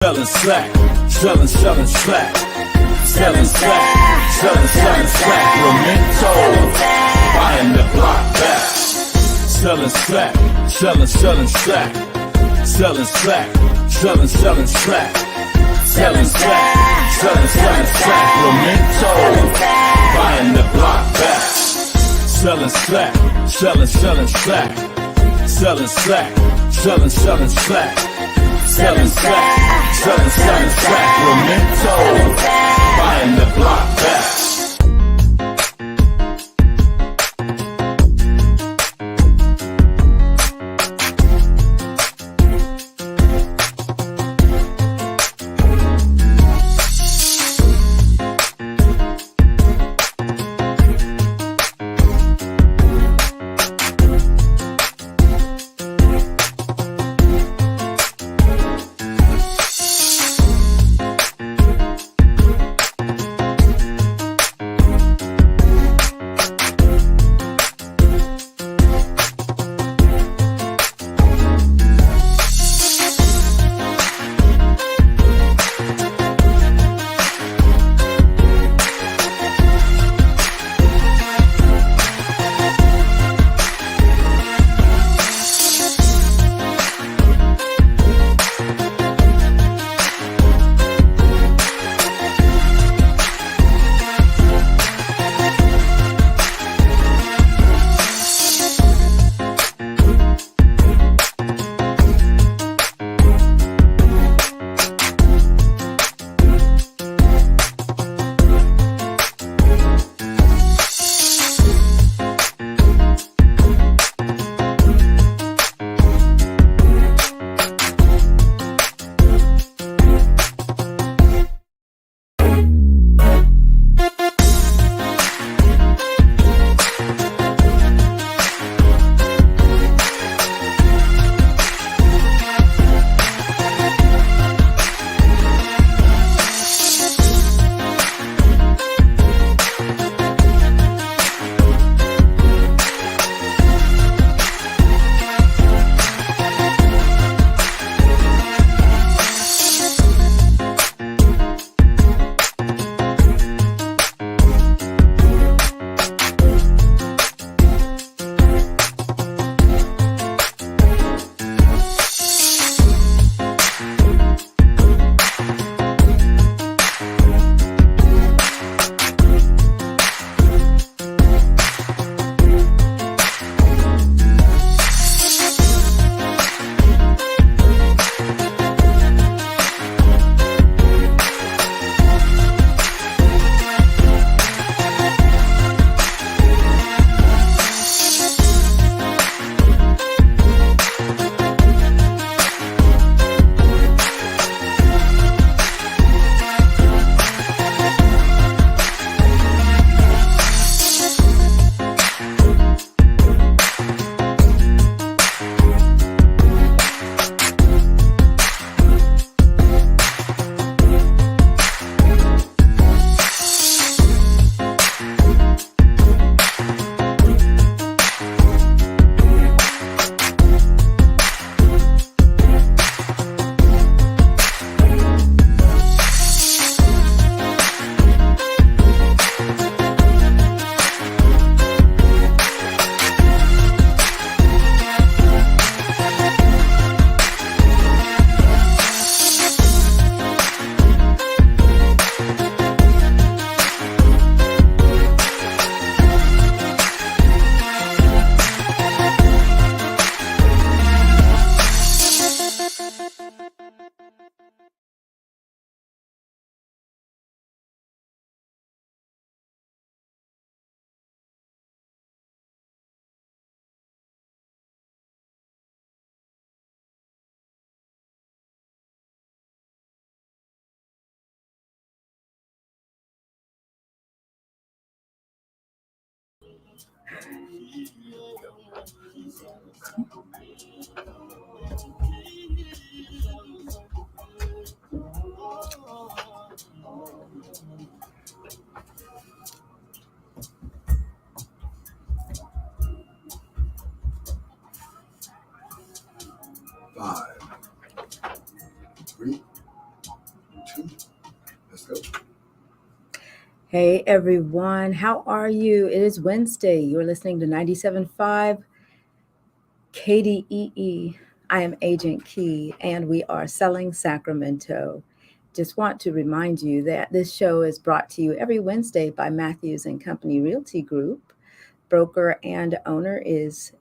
Selling slack, selling slack, selling slack, selling slack, Memento, buying the block back. Selling slack, selling slack, selling slack, selling slack, selling slack, selling slack, Memento, buying the block back. Selling slack, selling slack, selling slack, selling slack, selling slack, Memento, buying the block back. Five, 3, Hey everyone, how are you? It is Wednesday. You're listening to 97.5 KDEE. I am Agent Key and we are selling Sacramento. Just want to remind you that this show is brought to you every Wednesday by Matthews and Company Realty Group. Broker and owner is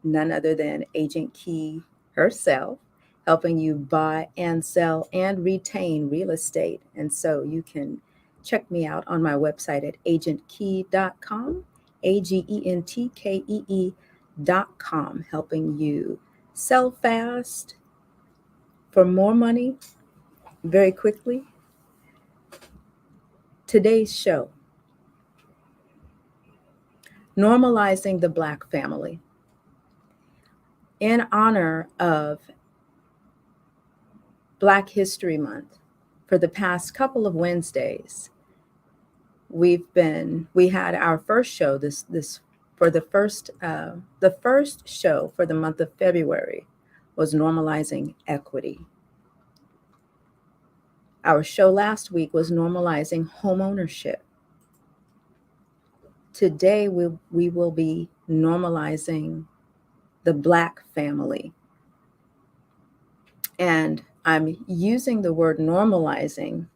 none other than Agent Key herself, helping you buy and sell and retain real estate. And so you can check me out on my website at agentkey.com, agentkee.com, helping you sell fast for more money very quickly. Today's show, Normalizing the Black Family, in honor of Black History Month. For the past couple of Wednesdays, we had our first show this for the first show for the month of February was Normalizing Equity. Our show last week was Normalizing Home Ownership. Today we will be normalizing the Black family. And I'm using the word normalizing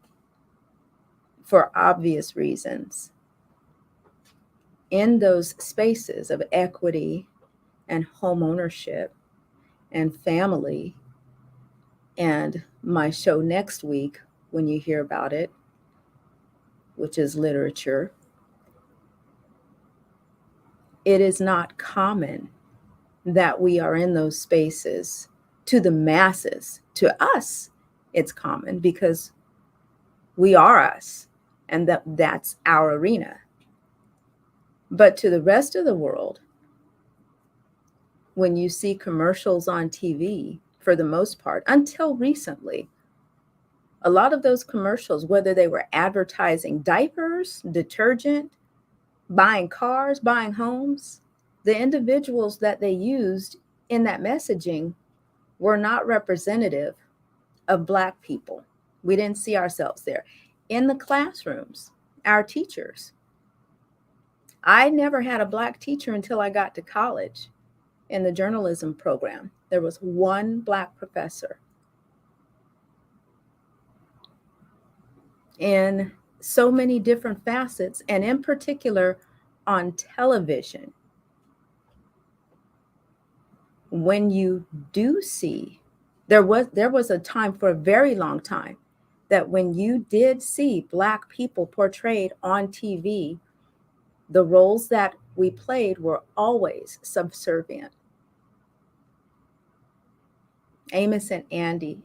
for obvious reasons. In those spaces of equity and home ownership and family, and my show next week, when you hear about it, which is literature, it is not common that we are in those spaces to the masses. To us, it's common because we are us, and that's our arena. But to the rest of the world, when you see commercials on TV, for the most part, until recently, a lot of those commercials, whether they were advertising diapers, detergent, buying cars, buying homes, the individuals that they used in that messaging were not representative of Black people. We didn't see ourselves there. In the classrooms, our teachers, I never had a Black teacher until I got to college in the journalism program. There was one Black professor. In so many different facets, and in particular on television, when you do see, there was a time, for a very long time, that when you did see Black people portrayed on TV, the roles that we played were always subservient. Amos and Andy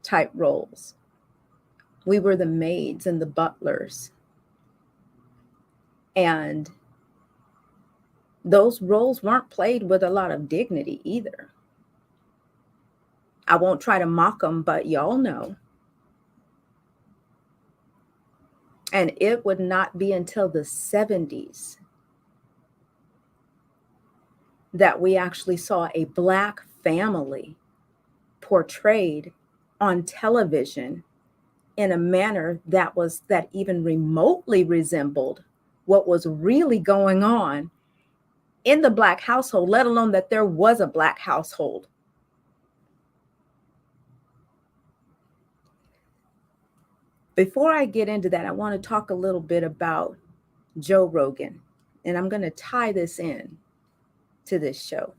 type roles. We were the maids and the butlers. And those roles weren't played with a lot of dignity either. I won't try to mock them, but y'all know. And it would not be until the 70s that we actually saw a Black family portrayed on television in a manner that even remotely resembled what was really going on in the Black household, let alone that there was a Black household. Before I get into that, I want to talk a little bit about Joe Rogan, and I'm going to tie this in to this show.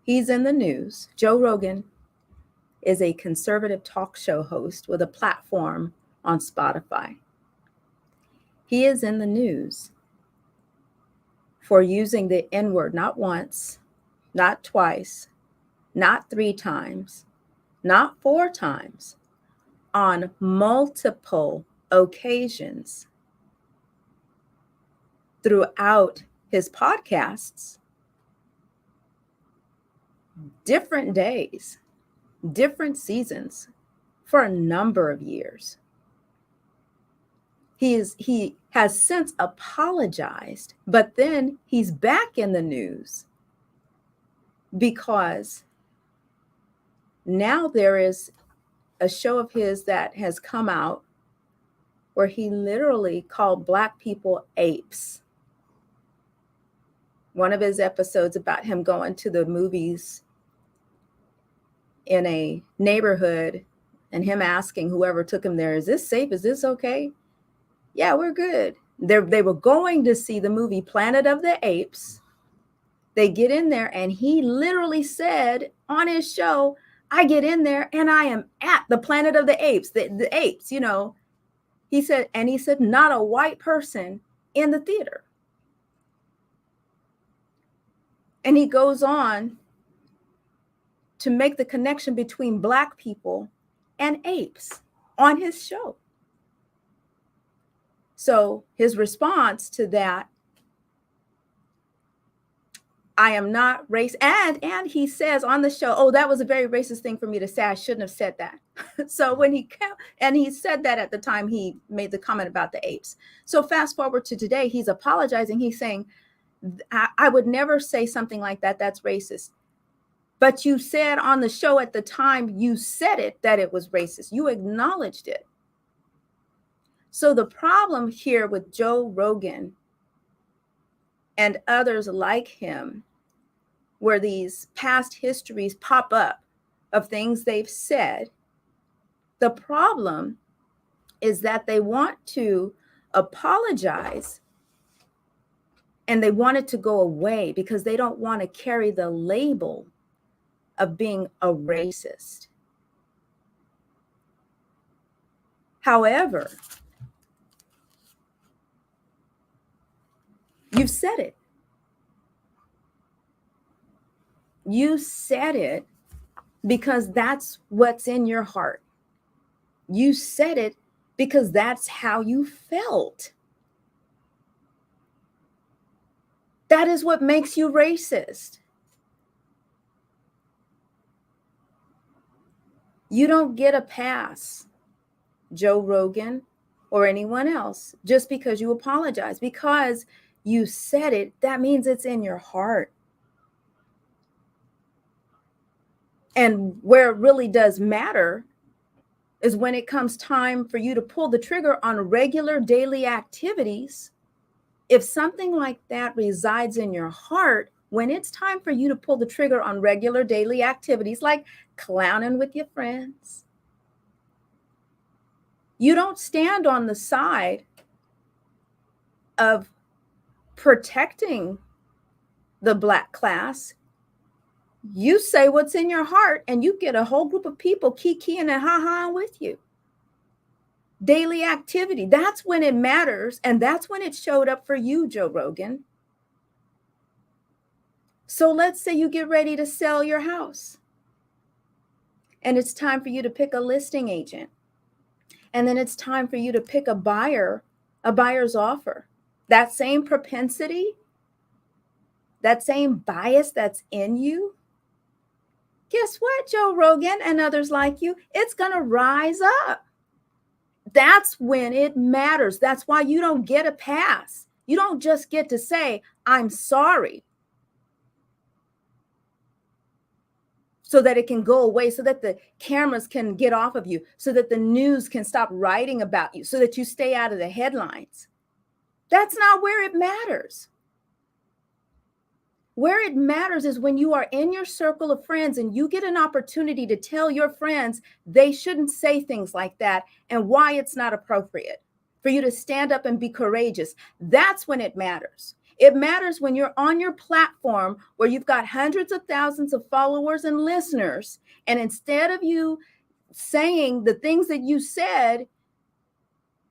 He's in the news. Joe Rogan is a conservative talk show host with a platform on Spotify. He is in the news for using the N-word not once, not twice, not 3 times, not 4 times, on multiple occasions throughout his podcasts, different days, different seasons, for a number of years. He has since apologized, but then he's back in the news because now there is a show of his that has come out where he literally called Black people apes. One of his episodes about him going to the movies in a neighborhood and him asking whoever took him there, is this safe? Is this okay? Yeah, we're good. They were going to see the movie Planet of the Apes. They get in there and he literally said on his show, I get in there and I am at the Planet of the Apes, the apes, you know. He said, not a white person in the theater. And he goes on to make the connection between Black people and apes on his show. So his response to that, I am not racist. And he says on the show, oh, that was a very racist thing for me to say. I shouldn't have said that. So when he said that at the time he made the comment about the apes. So fast forward to today, he's apologizing. He's saying, I would never say something like that. That's racist. But you said on the show at the time you said it, that it was racist. You acknowledged it. So the problem here with Joe Rogan and others like him, where these past histories pop up of things they've said, the problem is that they want to apologize and they want it to go away because they don't want to carry the label of being a racist. However, you've said it. You said it because that's what's in your heart. You said it because that's how you felt. That is what makes you racist. You don't get a pass, Joe Rogan or anyone else, just because you apologize. Because you said it, that means it's in your heart. And where it really does matter is when it comes time for you to pull the trigger on regular daily activities. If something like that resides in your heart, when it's time for you to pull the trigger on regular daily activities like clowning with your friends, you don't stand on the side of protecting the Black class. You say what's in your heart and you get a whole group of people kikiing and ha-ha with you. Daily activity, that's when it matters. And that's when it showed up for you, Joe Rogan. So let's say you get ready to sell your house and it's time for you to pick a listing agent. And then it's time for you to pick a buyer's offer. That same propensity, that same bias that's in you, guess what, Joe Rogan and others like you, it's going to rise up. That's when it matters. That's why you don't get a pass. You don't just get to say, I'm sorry, so that it can go away, so that the cameras can get off of you, so that the news can stop writing about you, so that you stay out of the headlines. That's not where it matters. Where it matters is when you are in your circle of friends and you get an opportunity to tell your friends they shouldn't say things like that and why it's not appropriate for you to stand up and be courageous. That's when it matters. It matters when you're on your platform where you've got hundreds of thousands of followers and listeners, and instead of you saying the things that you said,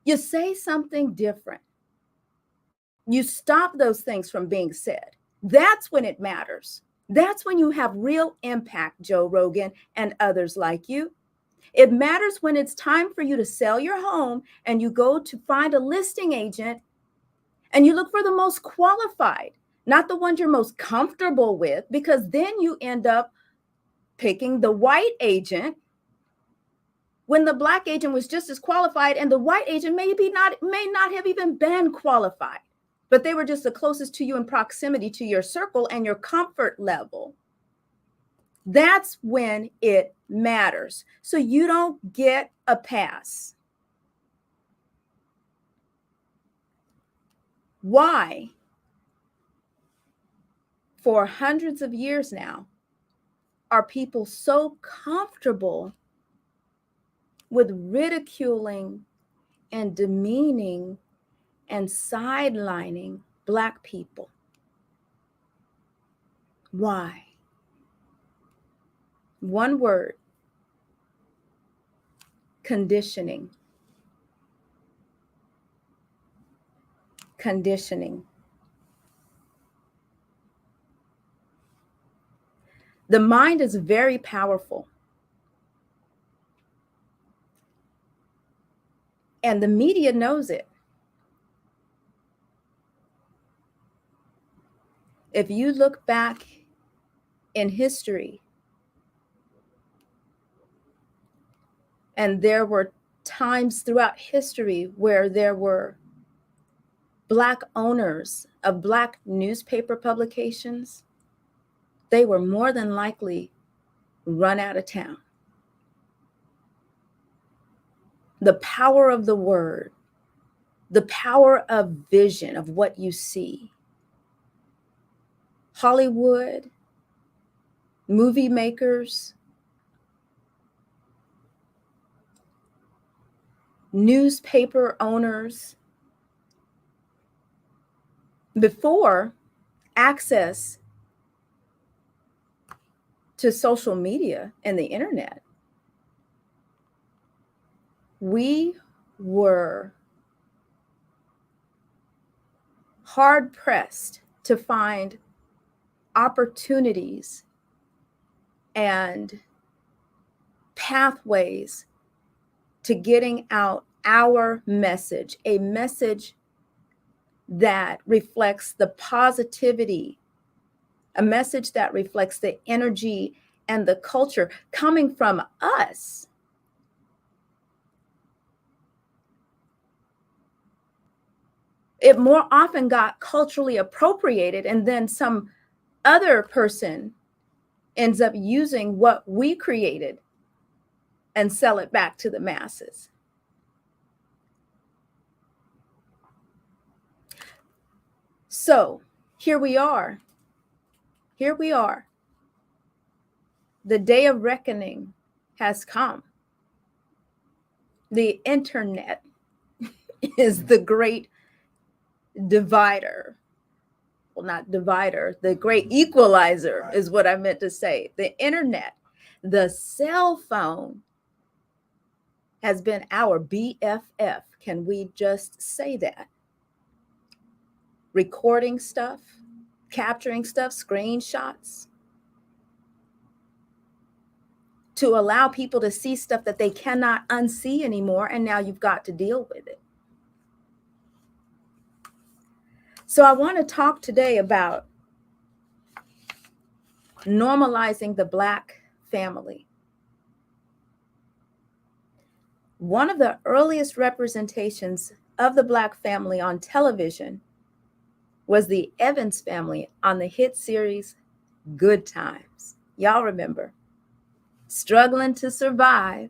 you say something different. You stop those things from being said. That's when it matters. That's when you have real impact, Joe Rogan and others like you. It matters when it's time for you to sell your home and you go to find a listing agent and you look for the most qualified, not the ones you're most comfortable with, because then you end up picking the white agent when the Black agent was just as qualified, and the white agent may not have even been qualified, but they were just the closest to you in proximity to your circle and your comfort level. That's when it matters. So you don't get a pass. Why, for hundreds of years now, are people so comfortable with ridiculing and demeaning and sidelining Black people? Why? One word: conditioning. Conditioning. The mind is very powerful. And the media knows it. If you look back in history, and there were times throughout history where there were Black owners of Black newspaper publications, they were more than likely run out of town. The power of the word, the power of vision of what you see. Hollywood, movie makers, newspaper owners, before access to social media and the internet, we were hard pressed to find opportunities and pathways to getting out our message, a message that reflects the positivity, a message that reflects the energy and the culture coming from us. It more often got culturally appropriated, and then some other person ends up using what we created and sell it back to the masses. So here we are. Here we are. The day of reckoning has come. The internet is the great divider. Well, not divider, the great equalizer is what I meant to say. The internet, the cell phone has been our BFF. Can we just say that? Recording stuff, capturing stuff, screenshots, to allow people to see stuff that they cannot unsee anymore, and now you've got to deal with it. So I want to talk today about normalizing the Black family. One of the earliest representations of the Black family on television was the Evans family on the hit series Good Times. Y'all remember? Struggling to survive.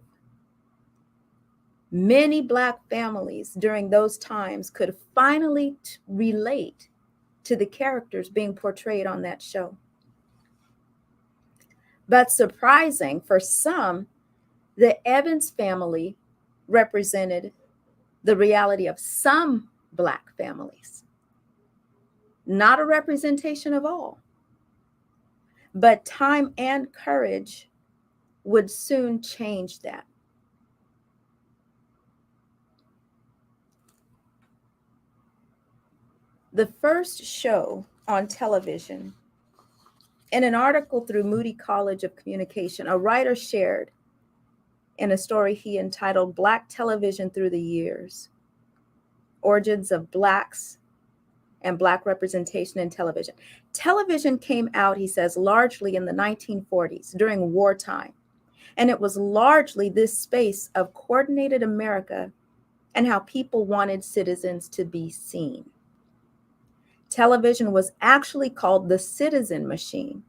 Many Black families during those times could finally relate to the characters being portrayed on that show. But surprising for some, the Evans family represented the reality of some Black families. Not a representation of all. But time and courage would soon change that. The first show on television, in an article through Moody College of Communication, a writer shared in a story he entitled Black Television Through the Years, Origins of Blacks and Black Representation in Television. Television came out, he says, largely in the 1940s during wartime. And it was largely this space of coordinated America and how people wanted citizens to be seen. Television was actually called the citizen machine,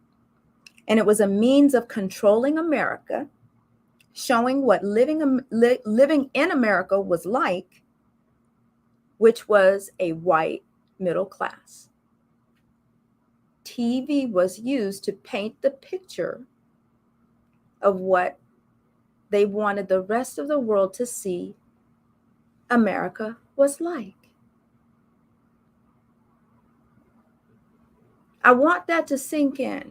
and it was a means of controlling America, showing what living in America was like, which was a white, middle class. TV was used to paint the picture of what they wanted the rest of the world to see America was like. I want that to sink in.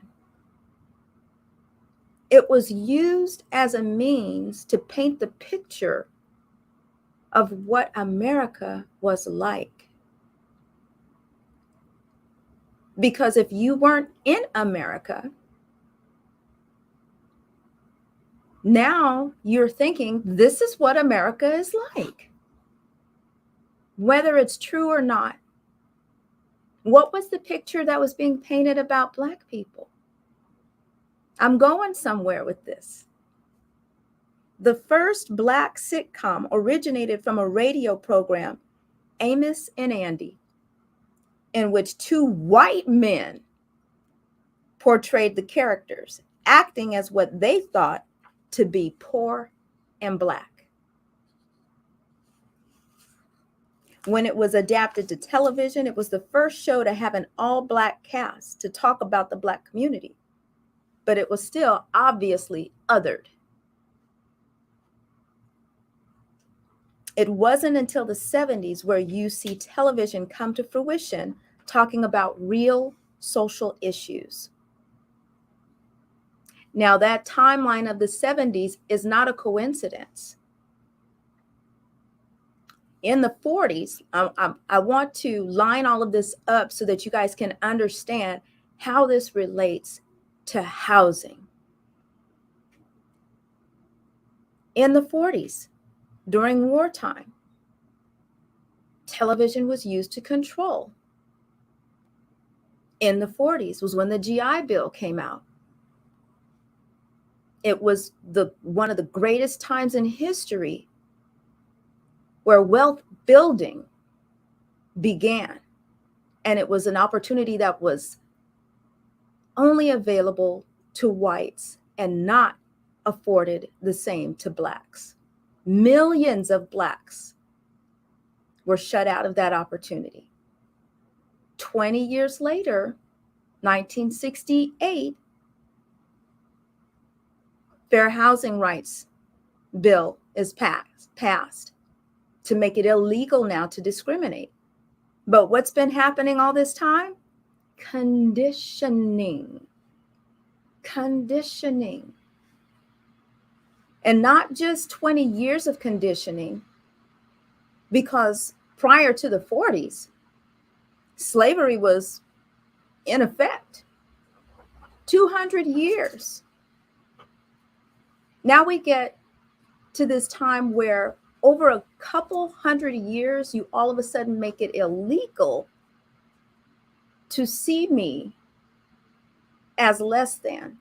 It was used as a means to paint the picture of what America was like. Because if you weren't in America, now you're thinking, this is what America is like. Whether it's true or not. What was the picture that was being painted about Black people? I'm going somewhere with this. The first Black sitcom originated from a radio program, Amos and Andy, in which two white men portrayed the characters, acting as what they thought to be poor and Black. When it was adapted to television, it was the first show to have an all-Black cast to talk about the Black community, but it was still obviously othered. It wasn't until the 70s where you see television come to fruition talking about real social issues. Now, that timeline of the 70s is not a coincidence. In the 40s, I want to line all of this up so that you guys can understand how this relates to housing. In the 40s, during wartime, television was used to control. In the 40s was when the GI Bill came out. It was one of the greatest times in history where wealth building began. And it was an opportunity that was only available to whites and not afforded the same to Blacks. Millions of Blacks were shut out of that opportunity. 20 years later, 1968, Fair Housing Rights Bill is passed to make it illegal now to discriminate. But what's been happening all this time? Conditioning. And not just 20 years of conditioning, because prior to the 40s, slavery was in effect. 200 years. Now we get to this time where over a couple hundred years, you all of a sudden make it illegal to see me as less than.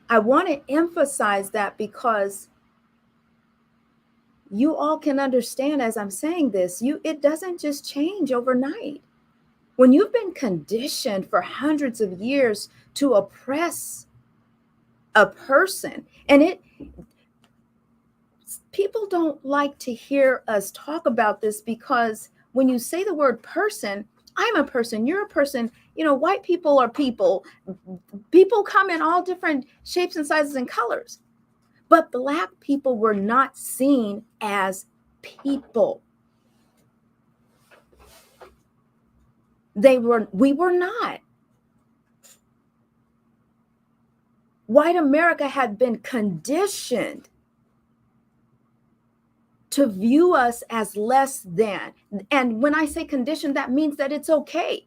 I want to emphasize that because you all can understand as I'm saying this, it doesn't just change overnight. When you've been conditioned for hundreds of years to oppress a person, and people don't like to hear us talk about this because when you say the word person, I'm a person, you're a person, white people are people. People come in all different shapes and sizes and colors. But Black people were not seen as people. We were not. White America had been conditioned to view us as less than. And when I say conditioned, that means that it's okay.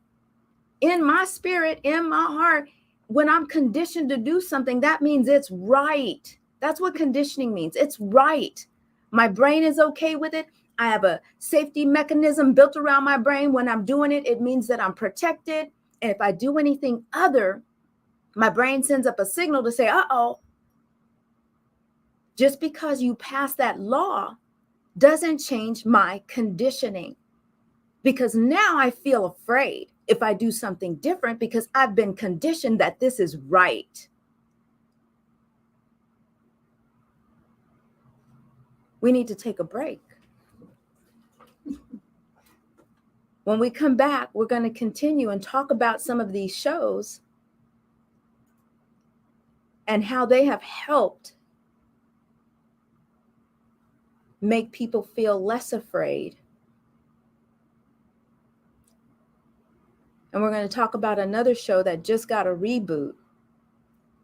In my spirit, in my heart, when I'm conditioned to do something, that means it's right. That's what conditioning means. It's right. My brain is okay with it. I have a safety mechanism built around my brain. When I'm doing it, it means that I'm protected. And if I do anything other, my brain sends up a signal to say, uh-oh. Just because you pass that law doesn't change my conditioning. Because now I feel afraid if I do something different because I've been conditioned that this is right. We need to take a break. When we come back, we're going to continue and talk about some of these shows and how they have helped make people feel less afraid. And we're going to talk about another show that just got a reboot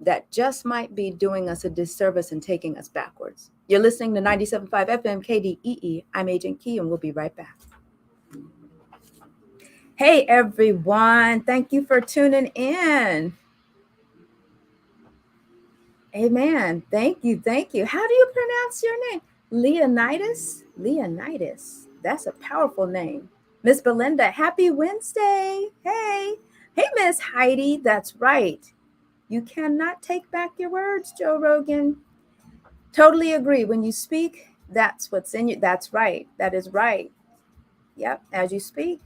that just might be doing us a disservice and taking us backwards. You're listening to 97.5 FM KDEE. I'm Agent Key, and we'll be right back. Hey, everyone. Thank you for tuning in. Amen. Thank you. Thank you. How do you pronounce your name? Leonidas? Leonidas. That's a powerful name. Miss Belinda, happy Wednesday. Hey. Hey, Miss Heidi. That's right. You cannot take back your words, Joe Rogan. Totally agree. When you speak, that's what's in you. That's right. That is right. Yep. As you speak.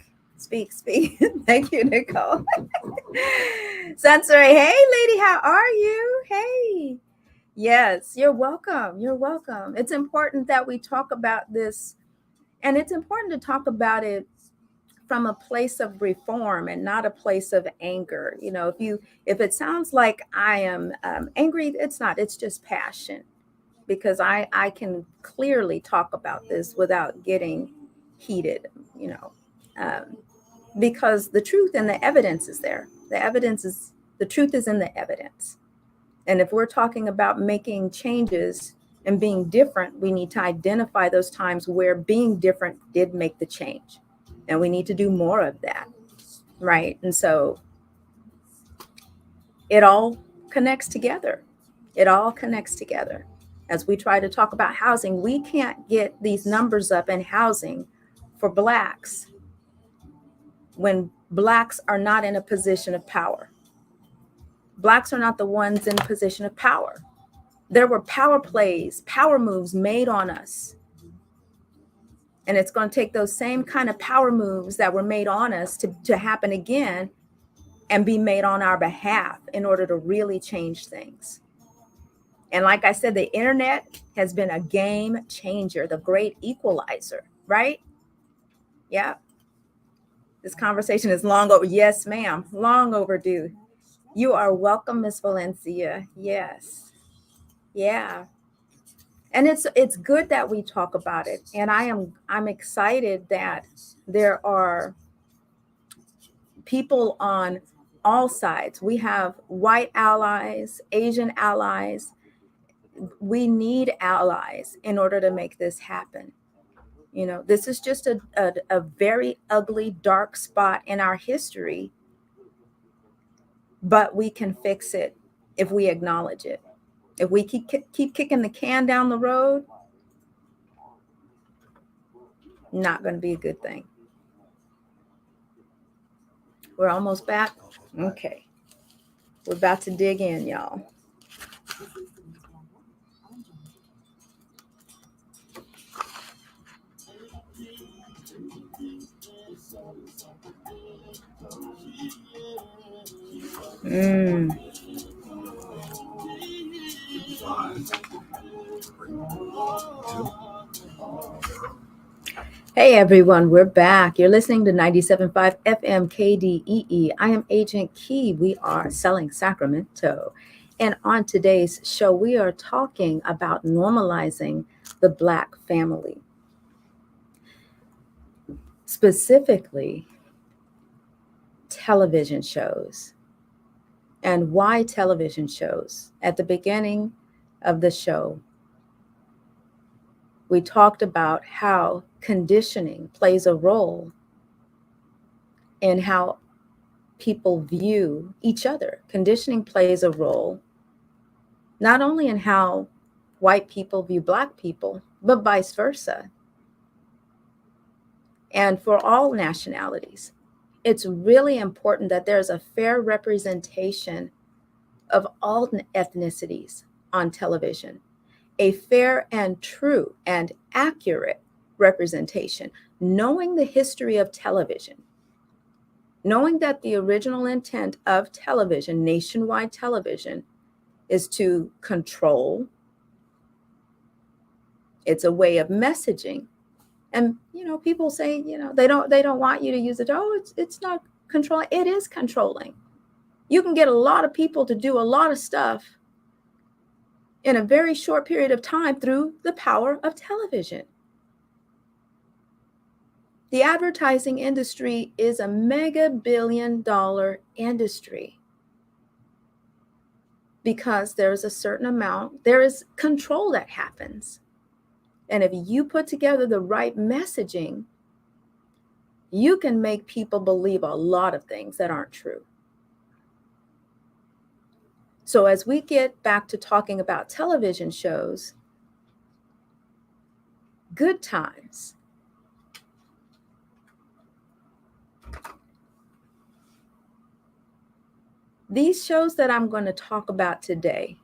Thank you, Nicole. Sensory. Hey, lady, how are you? Hey. Yes, you're welcome. You're welcome. It's important that we talk about this, and it's important to talk about it from a place of reform and not a place of anger. You know, if it sounds like I am angry, it's not. It's just passion, because I can clearly talk about this without getting heated. You know. Because the truth and the evidence is there. The truth is in the evidence. And if we're talking about making changes and being different, we need to identify those times where being different did make the change. And we need to do more of that, right? And so it all connects together. It all connects together. As we try to talk about housing, we can't get these numbers up in housing for Blacks when Blacks are not in a position of power. Blacks are not the ones in a position of power. There were power plays, power moves made on us. And it's going to take those same kind of power moves that were made on us to happen again and be made on our behalf in order to really change things. And like I said, the internet has been a game changer, the great equalizer, right? Yeah. This conversation is long over. Yes, ma'am. Long overdue. You are welcome, Miss Valencia. Yes. Yeah. And it's good that we talk about it. And I'm excited that there are people on all sides. We have white allies, Asian allies. We need allies in order to make this happen. You know, this is just a very ugly, dark spot in our history, but we can fix it if we acknowledge it. If we keep kicking the can down the road, not going to be a good thing. We're almost back. Okay. We're about to dig in, y'all. Hey everyone, we're back. You're listening to 97.5 FM KDEE. I am Agent Key. We are selling Sacramento. And on today's show, we are talking about normalizing the Black family. Specifically, television shows. And why television shows? At the beginning of the show, we talked about how conditioning plays a role in how people view each other. Conditioning plays a role not only in how white people view Black people, but vice versa. And for all nationalities, it's really important that there's a fair representation of all ethnicities on television. A fair and true and accurate representation, knowing the history of television, knowing that the original intent of television, nationwide television, is to control. It's a way of messaging. And people say, they don't want you to use it. Oh, it's not controlling. It is controlling. You can get a lot of people to do a lot of stuff in a very short period of time through the power of television. The advertising industry is a mega billion-dollar industry because there's a certain amount, there is control that happens. And if you put together the right messaging, you can make people believe a lot of things that aren't true. So as we get back to talking about television shows, Good Times. These shows that I'm going to talk about today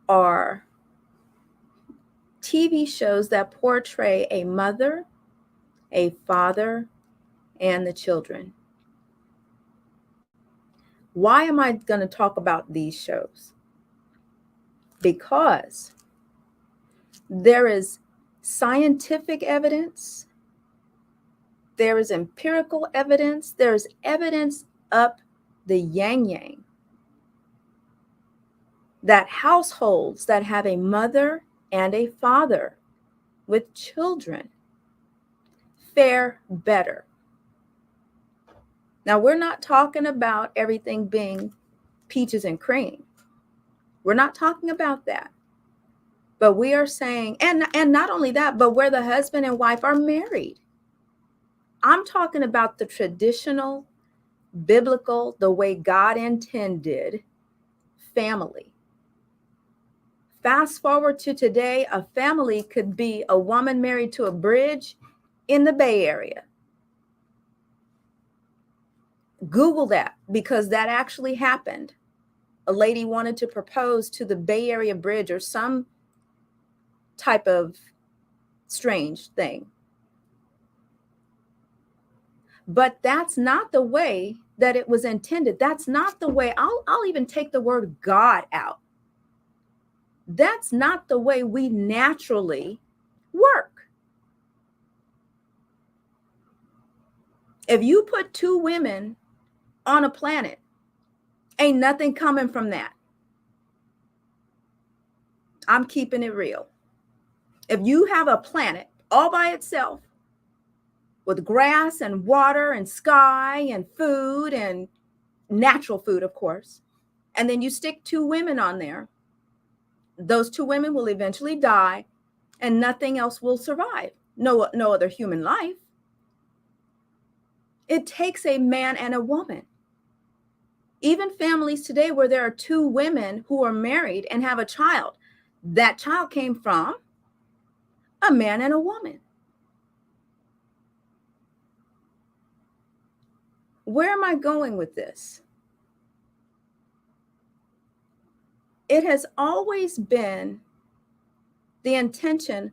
are TV shows that portray a mother, a father, and the children. Why am I going to talk about these shows? Because there is scientific evidence, there is empirical evidence, there's evidence up the yang that households that have a mother and a father with children fare better. Now, we're not talking about everything being peaches and cream. We're not talking about that. But we are saying, and not only that, but where the husband and wife are married. I'm talking about the traditional, biblical, the way God intended family. Fast forward to today, a family could be a woman married to a bridge in the Bay Area. Google that, because that actually happened. A lady wanted to propose to the Bay Area Bridge or some type of strange thing. But that's not the way that it was intended. That's not the way. I'll even take the word God out. That's not the way we naturally work. If you put two women on a planet, ain't nothing coming from that. I'm keeping it real. If you have a planet all by itself with grass and water and sky and food and natural food, of course, and then you stick two women on there, those two women will eventually die and nothing else will survive. No other human life. It takes a man and a woman. Even families today where there are two women who are married and have a child, that child came from a man and a woman. Where am I going with this? It has always been the intention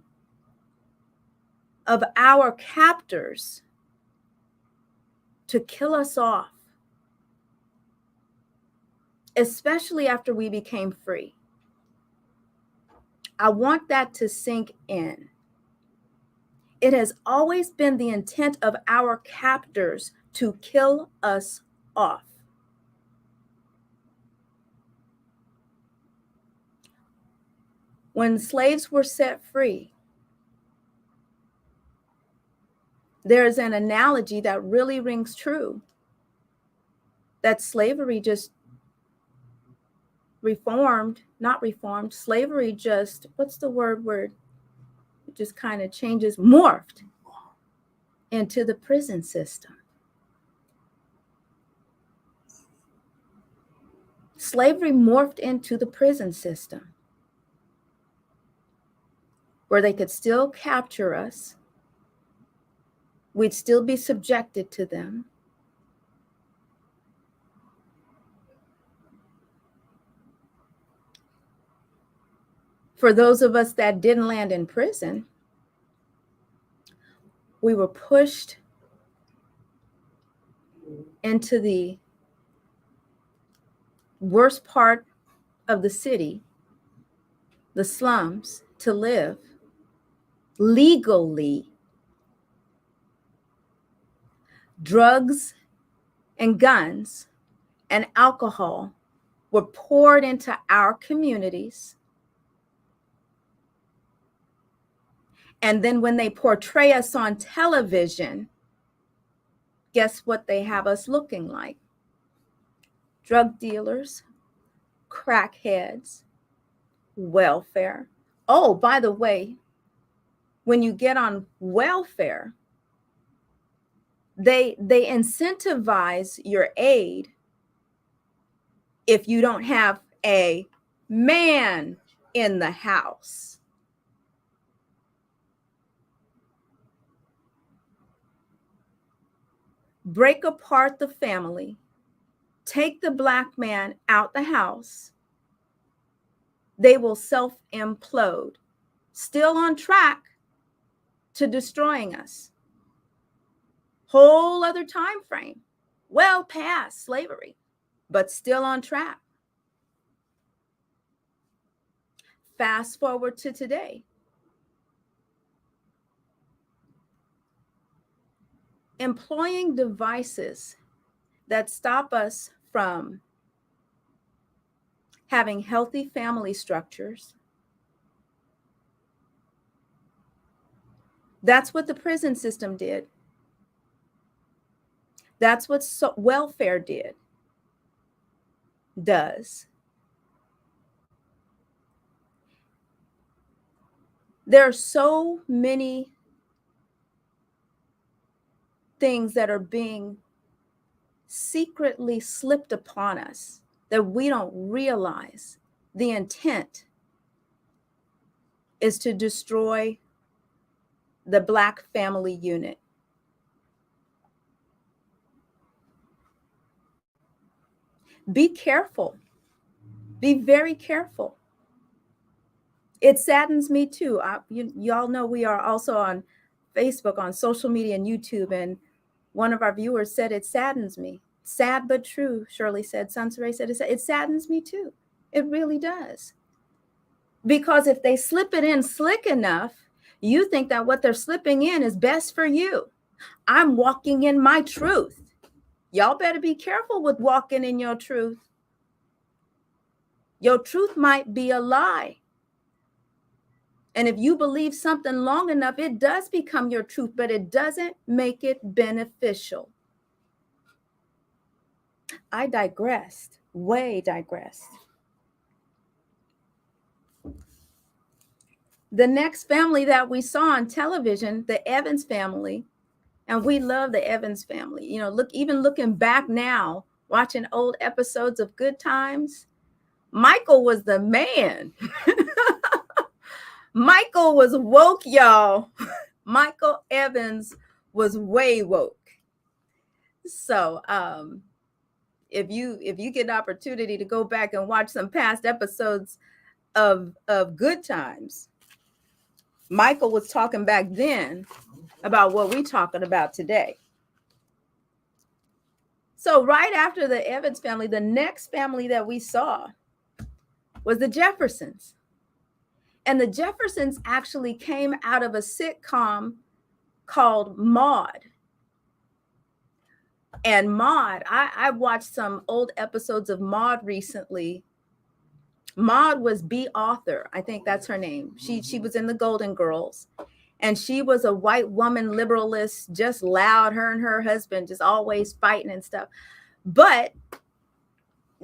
of our captors to kill us off, especially after we became free. I want that to sink in. It has always been the intent of our captors to kill us off. When slaves were set free, there's an analogy that really rings true, that slavery just slavery just, what's the word where it just kind of changes, morphed into the prison system. Slavery morphed into the prison system where they could still capture us. We'd still be subjected to them. For those of us that didn't land in prison, we were pushed into the worst part of the city, the slums, to live. legally, drugs and guns and alcohol were poured into our communities. And then when they portray us on television, guess what they have us looking like? Drug dealers, crackheads, welfare. Oh, by the way, when you get on welfare, they incentivize your aid if you don't have a man in the house. Break apart the family, take the Black man out the house. They will self-implode, still on track to destroying us. Whole other time frame, well past slavery, but still on track. Fast forward to today. Employing devices that stop us from having healthy family structures. That's what the prison system did. That's what welfare does. There are so many things that are being secretly slipped upon us that we don't realize. The intent is to destroy the Black family unit. Be careful. Be very careful. It saddens me too. Y'all know we are also on Facebook, on social media and YouTube, and one of our viewers said, it saddens me. Sad but true, Shirley said. Sunsaray said, it saddens me too. It really does. Because if they slip it in slick enough, you think that what they're slipping in is best for you. I'm walking in my truth. Y'all better be careful with walking in your truth. Your truth might be a lie. And if you believe something long enough, it does become your truth, but it doesn't make it beneficial. I digressed, way digressed. The next family that we saw on television, the Evans family, and we love the Evans family. You know, even looking back now, watching old episodes of Good Times, Michael was the man. Michael was woke, y'all. Michael Evans was way woke. So if you get an opportunity to go back and watch some past episodes of Good Times, Michael was talking back then about what we're talking about today. So right after the Evans family, the next family that we saw was the Jeffersons. And the Jeffersons actually came out of a sitcom called Maude. And Maude, I watched some old episodes of Maude recently. Maude was Bea Arthur. I think that's her name. She was in the Golden Girls. And she was a white woman liberalist, just loud, her and her husband just always fighting and stuff. But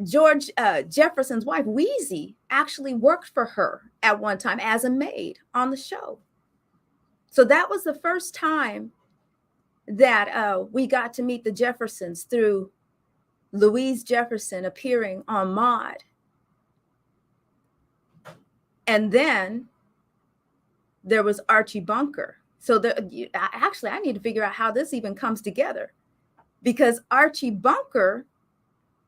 George Jefferson's wife, Wheezy, actually worked for her at one time as a maid on the show. So that was the first time that we got to meet the Jeffersons, through Louise Jefferson appearing on Maude. And then there was Archie Bunker. So actually, I need to figure out how this even comes together, because Archie Bunker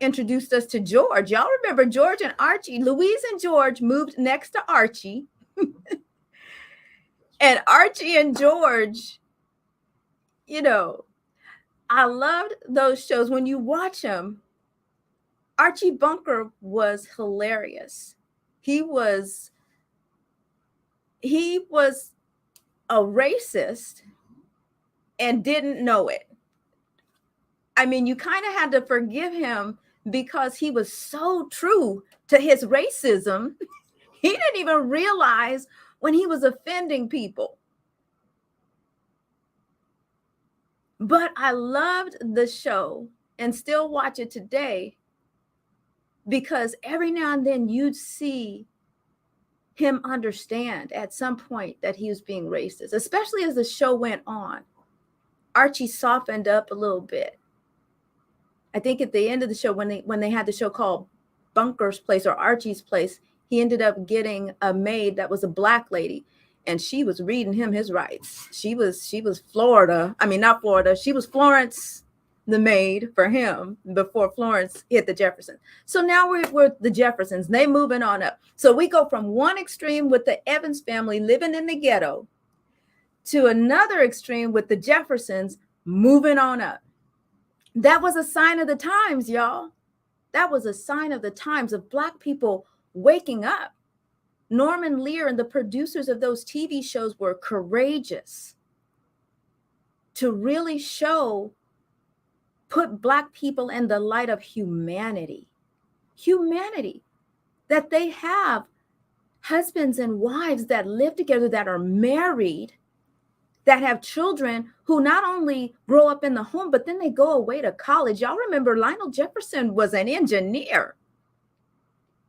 introduced us to George. Y'all remember George and Archie? Louise and George moved next to Archie. And Archie and George, you know, I loved those shows. When you watch them, Archie Bunker was hilarious. He was a racist and didn't know it. I mean, you kind of had to forgive him because he was so true to his racism. He didn't even realize when he was offending people. But I loved the show and still watch it today because every now and then you'd see him understand at some point that he was being racist, especially as the show went on. Archie softened up a little bit. I think at the end of the show, when they had the show called Bunker's Place or Archie's Place, he ended up getting a maid that was a black lady, and she was reading him his rights. She was Florida. I mean, not Florida. She was Florence, the maid for him before Florence hit the Jeffersons. So now we're the Jeffersons. They moving on up. So we go from one extreme with the Evans family living in the ghetto to another extreme with the Jeffersons moving on up. That was a sign of the times, y'all. That was a sign of the times of Black people waking up. Norman Lear and the producers of those TV shows were courageous to really put Black people in the light of humanity, that they have husbands and wives that live together, that are married, that have children who not only grow up in the home, but then they go away to college. Y'all remember Lionel Jefferson was an engineer.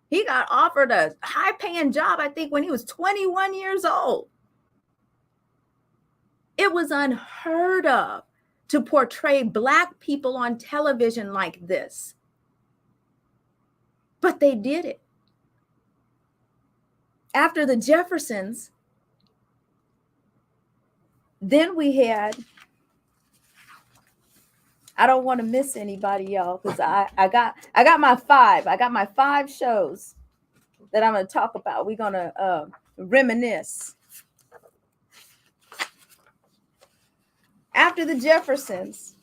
He got offered a high-paying job, I think, when he was 21 years old. It was unheard of to portray Black people on television like this. But they did it. After the Jeffersons, then we had, I don't want to miss anybody, y'all, because I got my five. I got my 5 shows that I'm going to talk about. We're going to reminisce. After the Jeffersons,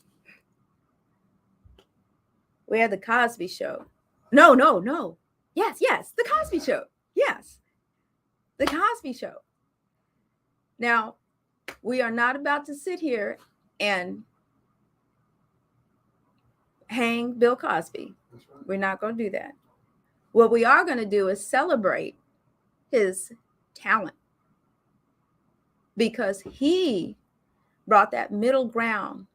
we had the Cosby Show. No. Yes, the Cosby Show. Yes, the Cosby Show. Now, we are not about to sit here and hang Bill Cosby. We're not going to do that. What we are going to do is celebrate his talent, because he brought that middle ground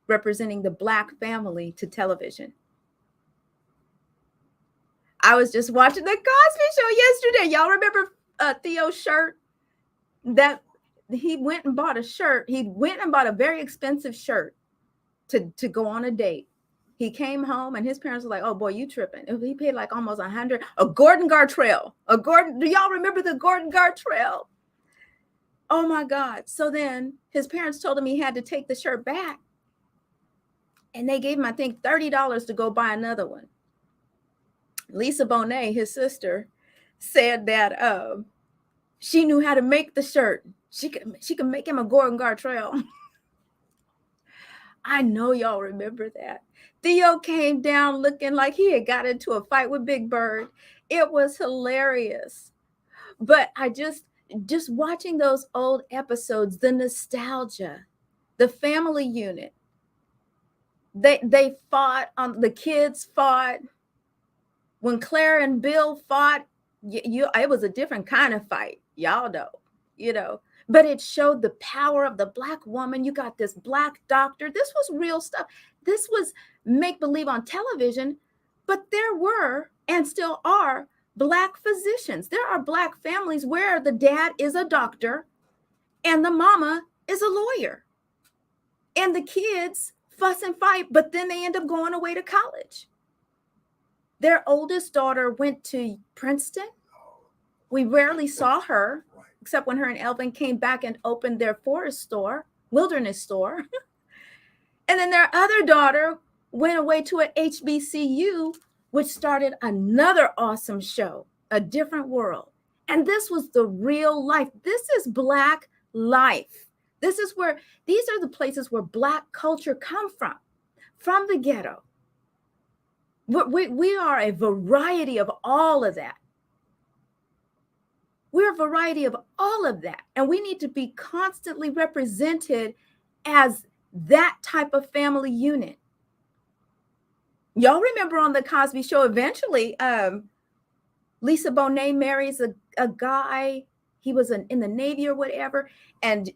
representing the Black family to television. I was just watching the Cosby Show yesterday. Y'all remember Theo's shirt? That he went and bought a shirt. He went and bought a very expensive shirt to go on a date. He came home and his parents were like, "Oh boy, you tripping." He paid like almost $100. A Gordon Gartrell. Do y'all remember the Gordon Gartrell? Oh my God. So then his parents told him he had to take the shirt back. And they gave him, I think, $30 to go buy another one. Lisa Bonet, his sister, said that she knew how to make the shirt. She could make him a Gordon Gartrell. I know y'all remember that. Theo came down looking like he had got into a fight with Big Bird. It was hilarious. But I just watching those old episodes, the nostalgia, the family unit. They fought, the kids fought. When Claire and Bill fought, it was a different kind of fight. Y'all know, but it showed the power of the Black woman. You got this Black doctor. This was real stuff. This was make-believe on television, but there were and still are Black physicians. There are Black families where the dad is a doctor and the mama is a lawyer. And the kids fuss and fight, but then they end up going away to college. Their oldest daughter went to Princeton. We rarely saw her, except when her and Elvin came back and opened their wilderness store. And then their other daughter went away to an HBCU, which started another awesome show, A Different World. And this was the real life. This is Black life. These are the places where Black culture come from the ghetto. We are a variety of all of that. We're a variety of all of that. And we need to be constantly represented as that type of family unit. Y'all remember on the Cosby Show, eventually, Lisa Bonet marries a guy. He was in the Navy or whatever. And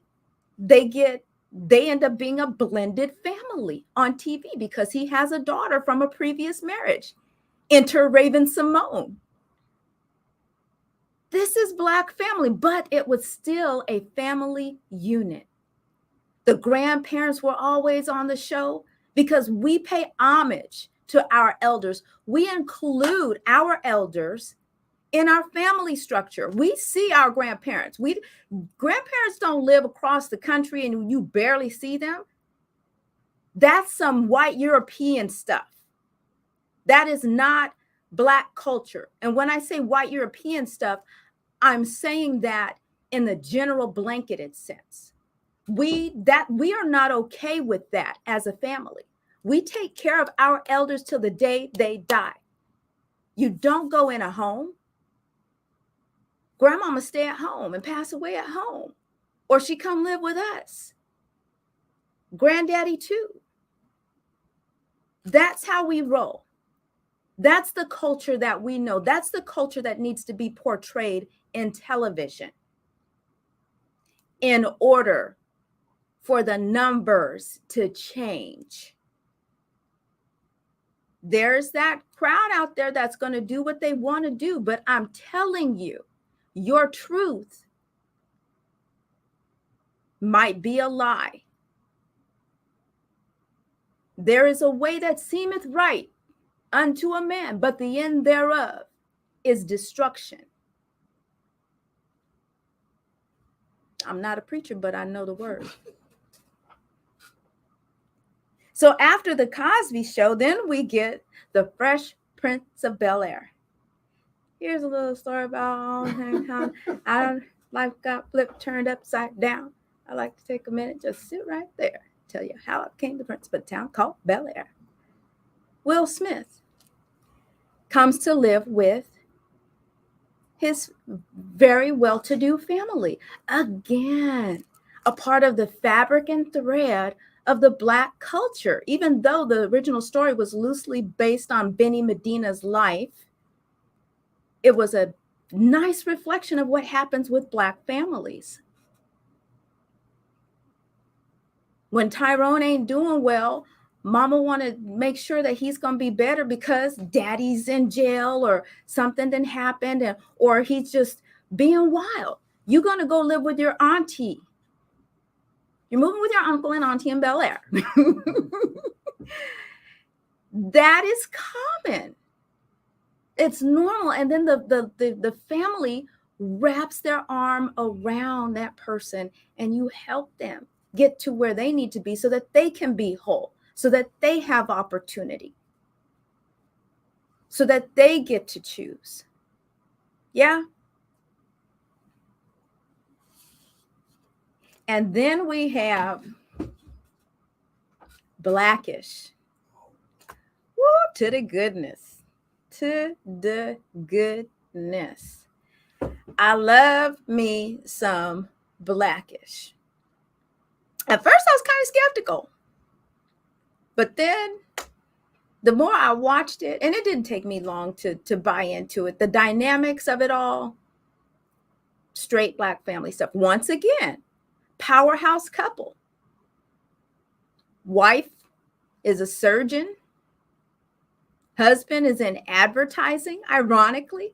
they end up being a blended family on TV because he has a daughter from a previous marriage. Enter Raven Simone. This is Black family, but it was still a family unit. The grandparents were always on the show because we pay homage to our elders. We include our elders in our family structure. We see our grandparents. Grandparents don't live across the country and you barely see them. That's some white European stuff. That is not Black culture. And when I say white European stuff, I'm saying that in the general blanketed sense. We are not okay with that as a family. We take care of our elders till the day they die. You don't go in a home. Grandmama stay at home and pass away at home, or she come live with us. Granddaddy too. That's how we roll. That's the culture that we know. That's the culture that needs to be portrayed in television in order for the numbers to change. There's that crowd out there that's going to do what they want to do, but I'm telling you, your truth might be a lie. There is a way that seemeth right unto a man, but the end thereof is destruction. I'm not a preacher, but I know the word. So after the Cosby Show, then we get the Fresh Prince of Bel Air. Here's a little story about how life got flipped, turned upside down. I like to take a minute, just sit right there, tell you how I became the prince of a town called Bel Air. Will Smith comes to live with his very well-to-do family. Again, a part of the fabric and thread of the Black culture. Even though the original story was loosely based on Benny Medina's life, it was a nice reflection of what happens with Black families. When Tyrone ain't doing well, Mama want to make sure that he's going to be better because daddy's in jail or something didn't happen, or he's just being wild. You're going to go live with your auntie. You're moving with your uncle and auntie in Bel Air. That is common. It's normal. And then the family wraps their arm around that person and you help them get to where they need to be so that they can be whole, so that they have opportunity, so that they get to choose. Yeah. And then we have Blackish. Woo, to the goodness. To the goodness. I love me some Blackish. At first, I was kind of skeptical. But then the more I watched it, and it didn't take me long to buy into it, the dynamics of it all, straight Black family stuff. Once again, powerhouse couple. Wife is a surgeon. Husband is in advertising, ironically.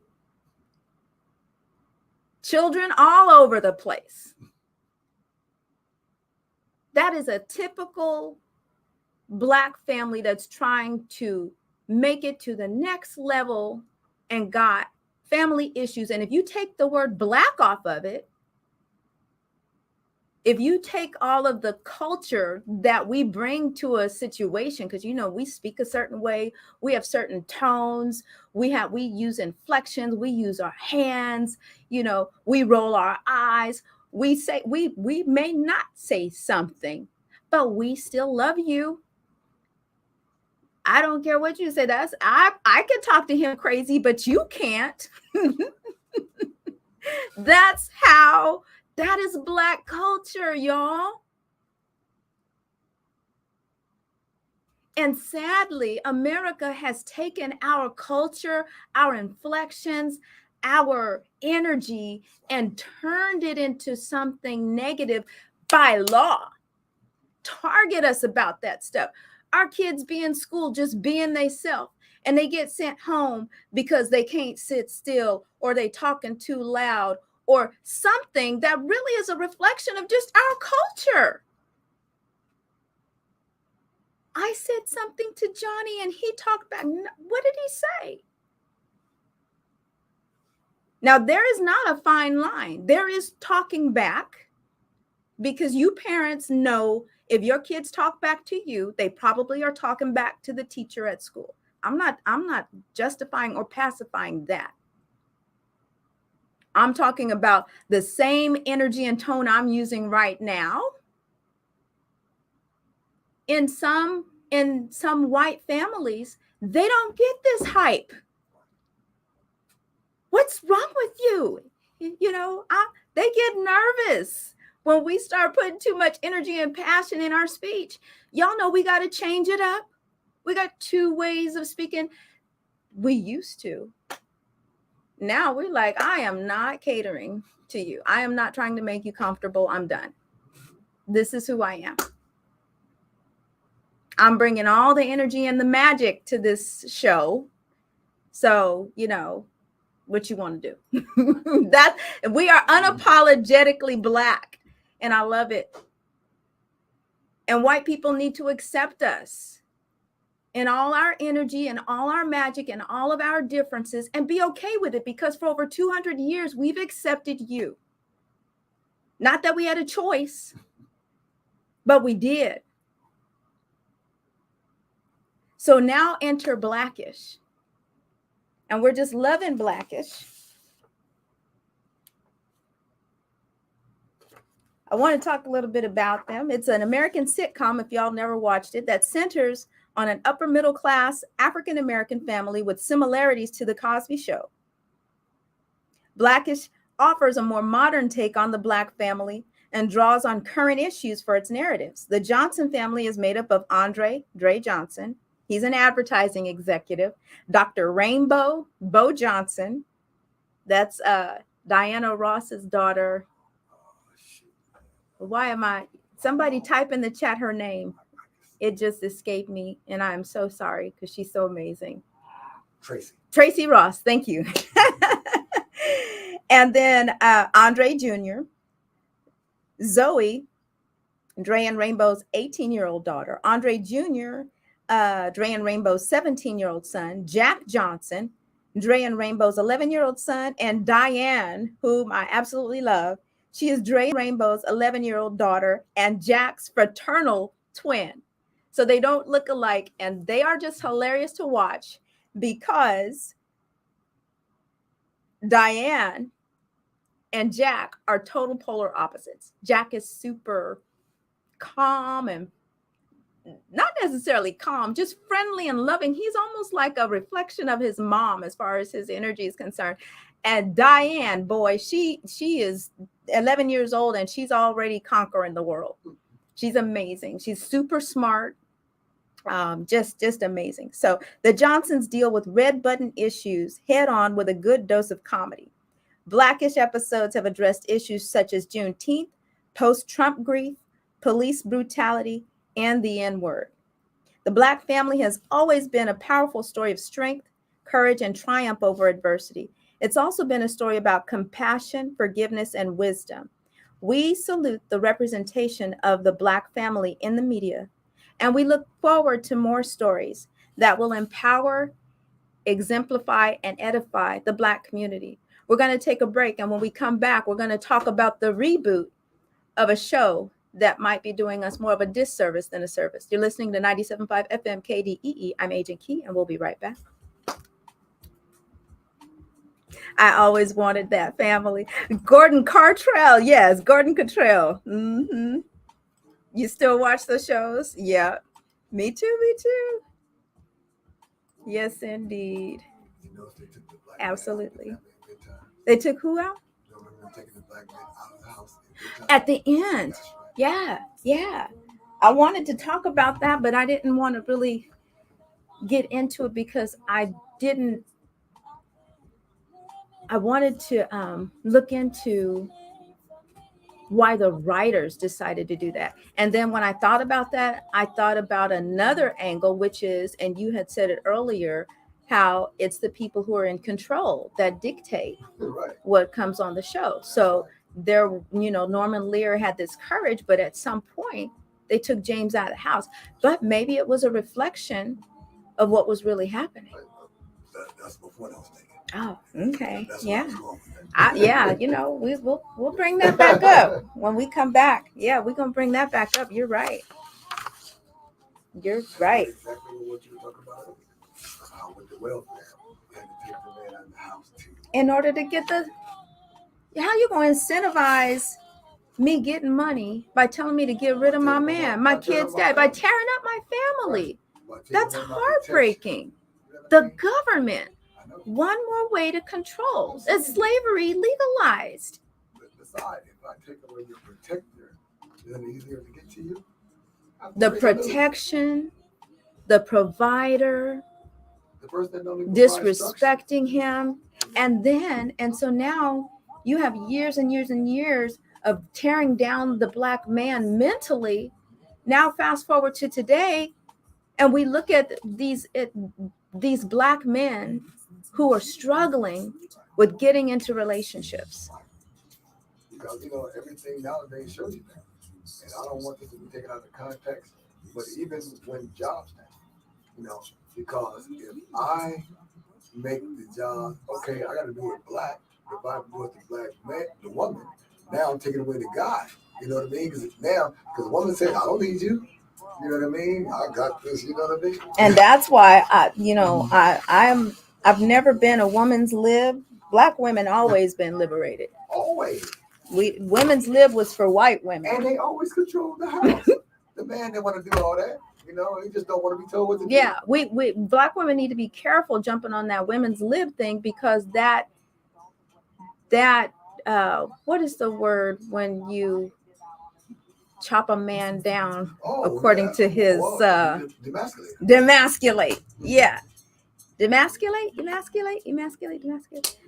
Children all over the place. That is a typical Black family that's trying to make it to the next level and got family issues. And if you take the word Black off of it, if you take all of the culture that we bring to a situation, because we speak a certain way, we have certain tones, we use inflections, we use our hands, we roll our eyes, we may not say something, but we still love you. I don't care what you say. I can talk to him crazy, but you can't. That is Black culture, y'all. And sadly, America has taken our culture, our inflections, our energy, and turned it into something negative by law. Target us about that stuff. Our kids be in school just being themselves, and they get sent home because they can't sit still, or they talking too loud, or something that really is a reflection of just our culture. I said something to Johnny and he talked back. What did he say? Now, there is not a fine line. There is talking back, because you parents know if your kids talk back to you, they probably are talking back to the teacher at school. I'm not justifying or pacifying that. I'm talking about the same energy and tone I'm using right now. In some white families, they don't get this hype. What's wrong with you? You know, they get nervous when we start putting too much energy and passion in our speech. Y'all know we got to change it up. We got two ways of speaking. We used to. Now we're like, I am not catering to you. I am not trying to make you comfortable. I'm done. This is who I am. I'm bringing all the energy and the magic to this show. So, you know, what you want to do. That we are unapologetically Black, and I love it. And white people need to accept us in all our energy and all our magic and all of our differences, and be okay with it, because for over 200 years we've accepted you. Not that we had a choice, but we did. So now enter Blackish, and we're just loving Blackish. I want to talk a little bit about them. It's an American sitcom, if y'all never watched it, that centers on an upper middle class African-American family with similarities to The Cosby Show. Blackish offers a more modern take on the Black family and draws on current issues for its narratives. The Johnson family is made up of Andre Dre Johnson. He's an advertising executive. Dr. Rainbow Bo Johnson. That's Diana Ross's daughter. Somebody type in the chat her name. It just escaped me, and I am so sorry because she's so amazing. Tracy Ross, thank you. And then Andre Jr., Zoe, Dre and Rainbow's 18-year-old daughter, Andre Jr., Dre and Rainbow's 17-year-old son, Jack Johnson, Dre and Rainbow's 11-year-old son, and Diane, whom I absolutely love. She is Dre and Rainbow's 11-year-old daughter and Jack's fraternal twin. So they don't look alike, and they are just hilarious to watch because Diane and Jack are total polar opposites. Jack is super calm, and not necessarily calm, just friendly and loving. He's almost like a reflection of his mom as far as his energy is concerned. And Diane, boy, she is 11 years old, and she's already conquering the world. She's amazing. She's super smart. Just amazing. So the Johnsons deal with red button issues head on with a good dose of comedy. Blackish episodes have addressed issues such as Juneteenth, post-Trump grief, police brutality, and the N-word. The Black family has always been a powerful story of strength, courage, and triumph over adversity. It's also been a story about compassion, forgiveness, and wisdom. We salute the representation of the Black family in the media, and we look forward to more stories that will empower, exemplify, and edify the Black community. We're going to take a break, and when we come back, we're going to talk about the reboot of a show that might be doing us more of a disservice than a service. You're listening to 97.5 FM KDEE. I'm Agent Key, and we'll be right back. I always wanted that, family. Gordon Cottrell. Yes, Gordon Cottrell. Mm-hmm. You still watch the shows? Yeah. Me too. Yes, indeed. Absolutely. They took who out? taking the black man out of the house at the end. That's right. Yeah. I wanted to talk about that, but I didn't want to really get into it because I wanted to look into why the writers decided to do that. And then when I thought about that, I thought about another angle, which is, and you had said it earlier, how it's the people who are in control that dictate Right. what comes on the show. So there, Norman Lear had this courage, but at some point they took James out of the house. But maybe it was a reflection of what was really happening. That's before I was thinking. Oh, okay. That's where I Yeah. was going with that. We'll bring that back up when we come back. Yeah, we're gonna bring that back up. You're right. You're right. Exactly what you were talking about. How with the welfare, you had to take the man out of the house too. In order to get how you gonna incentivize me getting money by telling me to get rid of my man, my kid's dad, by tearing up my family? That's heartbreaking. The government, one more way to control. Is slavery legalized? Besides, if I take away your protector, is it easier to get to you? The protection, the provider, the person that don't even provide disrespecting him, and so now you have years and years and years of tearing down the black man mentally. Now fast forward to today, and we look at these black men who are struggling with getting into relationships. Because everything nowadays shows you that. And I don't want this to be taken out of context, but even when jobs now, because if I make the job, okay, I got to do it black. If I do it the black man, the woman, now I'm taking away the guy. You know what I mean? Because the woman says, I don't need you. You know what I mean? I got this. You know what I mean? And that's why I've never been a woman's lib. Black women always been liberated. Always. Women's lib was for white women. And they always control the house. The man didn't want to do all that. He just don't want to be told what to do. Yeah, we black women need to be careful jumping on that women's lib thing, because that what is the word when you chop a man down according to his demasculate. Yeah. Demasculate.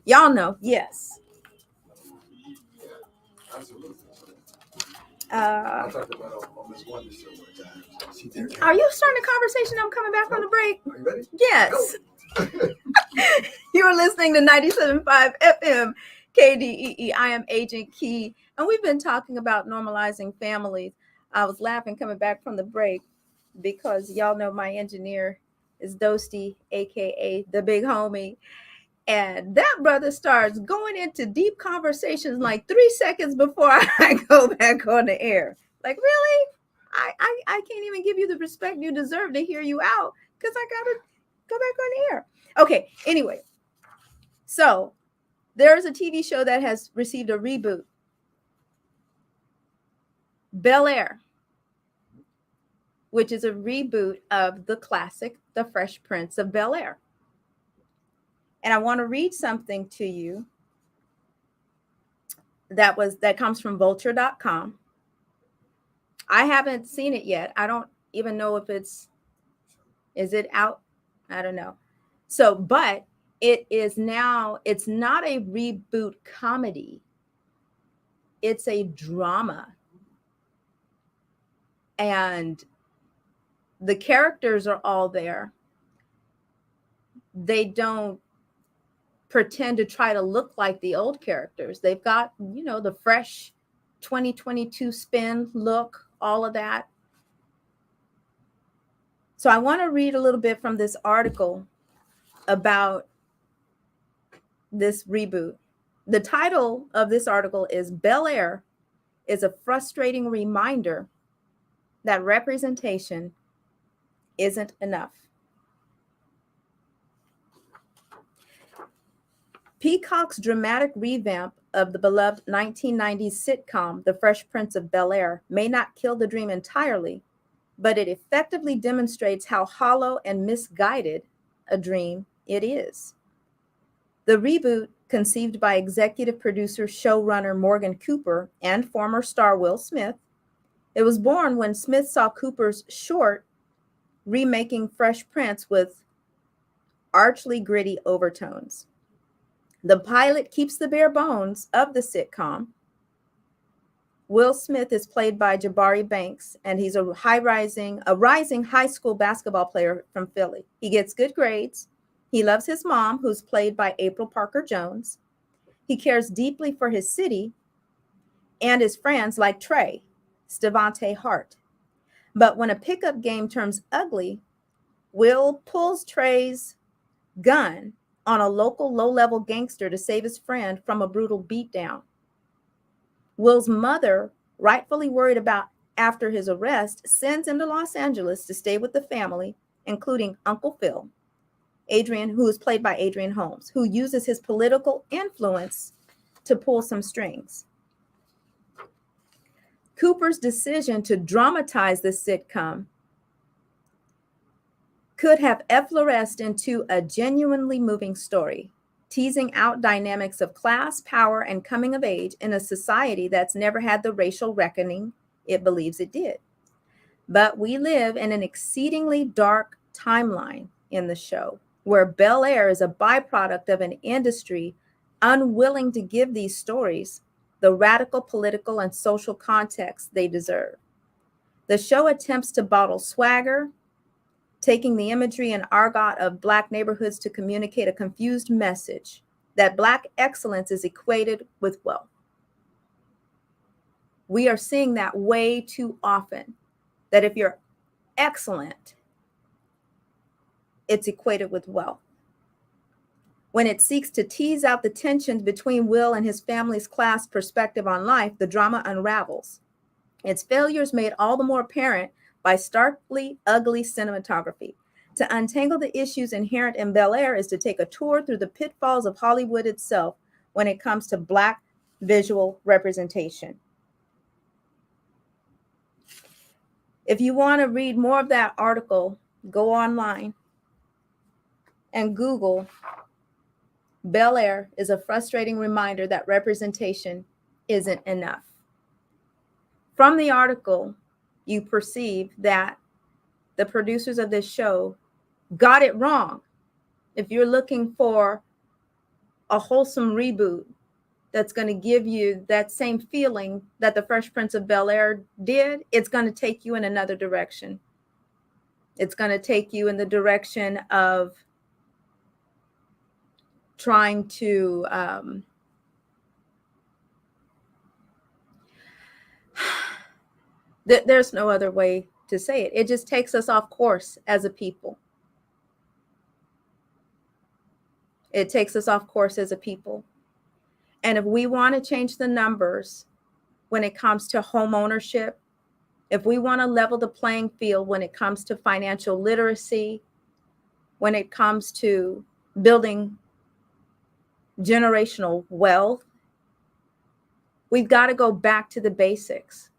Y'all know, yes. Absolutely. I talked about on this one show one time. Are you starting a conversation? I'm coming back from the break. Are you ready? Yes. You are listening to 97.5 FM KDEE. I am Agent Key, and we've been talking about normalizing families. I was laughing coming back from the break because y'all know my engineer is Dosty, aka the big homie. And that brother starts going into deep conversations like 3 seconds before I go back on the air. Like, really? I can't even give you the respect you deserve to hear you out because I got to go back on the air. Okay, anyway. So there is a TV show that has received a reboot. Bel Air, which is a reboot of the classic The Fresh Prince of Bel Air. And I want to read something to you that comes from vulture.com. I haven't seen it yet. I don't even know if is it out? I don't know. So, but it's not a reboot comedy. It's a drama. And the characters are all there. They don't pretend to try to look like the old characters. They've got, the fresh 2022 spin look, all of that. So I want to read a little bit from this article about this reboot. The title of this article is Bel Air is a frustrating reminder that representation isn't enough. Peacock's dramatic revamp of the beloved 1990s sitcom, The Fresh Prince of Bel Air, may not kill the dream entirely, but it effectively demonstrates how hollow and misguided a dream it is. The reboot conceived by executive producer, showrunner Morgan Cooper and former star Will Smith. It was born when Smith saw Cooper's short remaking Fresh Prince with archly gritty overtones. The pilot keeps the bare bones of the sitcom. Will Smith is played by Jabari Banks, and he's a rising high school basketball player from Philly. He gets good grades. He loves his mom, who's played by April Parker Jones. He cares deeply for his city and his friends like Trey, Stevante Hart. But when a pickup game turns ugly, Will pulls Trey's gun on a local low-level gangster to save his friend from a brutal beatdown. Will's mother, rightfully worried about after his arrest, sends him to Los Angeles to stay with the family, including Uncle Phil, Adrian, who is played by Adrian Holmes, who uses his political influence to pull some strings. Cooper's decision to dramatize the sitcom could have effloresced into a genuinely moving story, teasing out dynamics of class, power, and coming of age in a society that's never had the racial reckoning it believes it did. But we live in an exceedingly dark timeline in the show, where Bel Air is a byproduct of an industry unwilling to give these stories the radical political and social context they deserve. The show attempts to bottle swagger, taking the imagery and argot of Black neighborhoods to communicate a confused message that Black excellence is equated with wealth. We are seeing that way too often, that if you're excellent, it's equated with wealth. When it seeks to tease out the tensions between Will and his family's class perspective on life, the drama unravels. Its failures made all the more apparent by starkly ugly cinematography. To untangle the issues inherent in Bel Air is to take a tour through the pitfalls of Hollywood itself when it comes to Black visual representation. If you want to read more of that article, go online and Google Bel Air is a frustrating reminder that representation isn't enough. From the article, you perceive that the producers of this show got it wrong. If you're looking for a wholesome reboot that's going to give you that same feeling that the Fresh Prince of Bel Air did, it's going to take you in another direction. It's going to take you in the direction of trying to there's no other way to say it. It just takes us off course as a people. It takes us off course as a people. And if we want to change the numbers when it comes to home ownership, if we want to level the playing field when it comes to financial literacy, when it comes to building generational wealth, we've got to go back to the basics.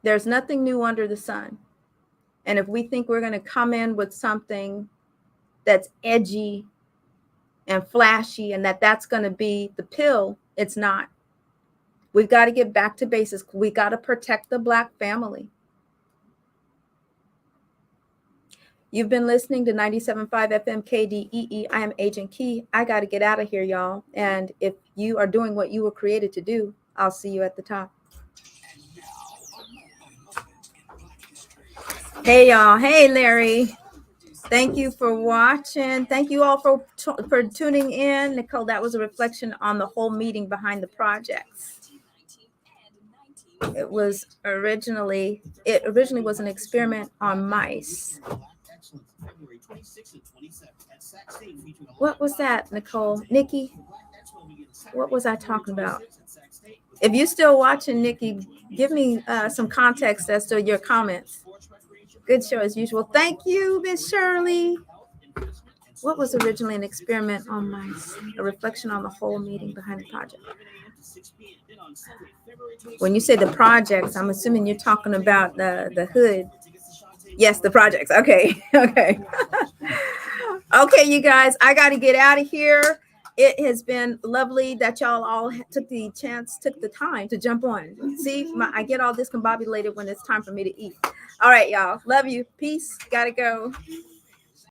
There's nothing new under the sun. And if we think we're going to come in with something that's edgy and flashy and that's going to be the pill, it's not. We've got to get back to basics. We got to protect the Black family. You've been listening to 97.5 FM KDEE. I am Agent Key. I got to get out of here, y'all. And if you are doing what you were created to do, I'll see you at the top. Hey, y'all. Hey, Larry. Thank you for watching. Thank you all for tuning in. Nicole, that was a reflection on the whole meeting behind the projects. It originally was an experiment on mice. What was that, Nicole? Nikki? What was I talking about? If you're still watching, Nikki, give me some context as to your comments. Good show as usual. Thank you, Miss Shirley. What was originally an experiment on mice? A reflection on the whole meeting behind the project. When you say the projects, I'm assuming you're talking about the hood. Yes, the projects. Okay. Okay. Okay, you guys, I got to get out of here. It has been lovely that y'all all took the time to jump on. See, I get all discombobulated when it's time for me to eat. All right, y'all. Love you. Peace. Gotta go.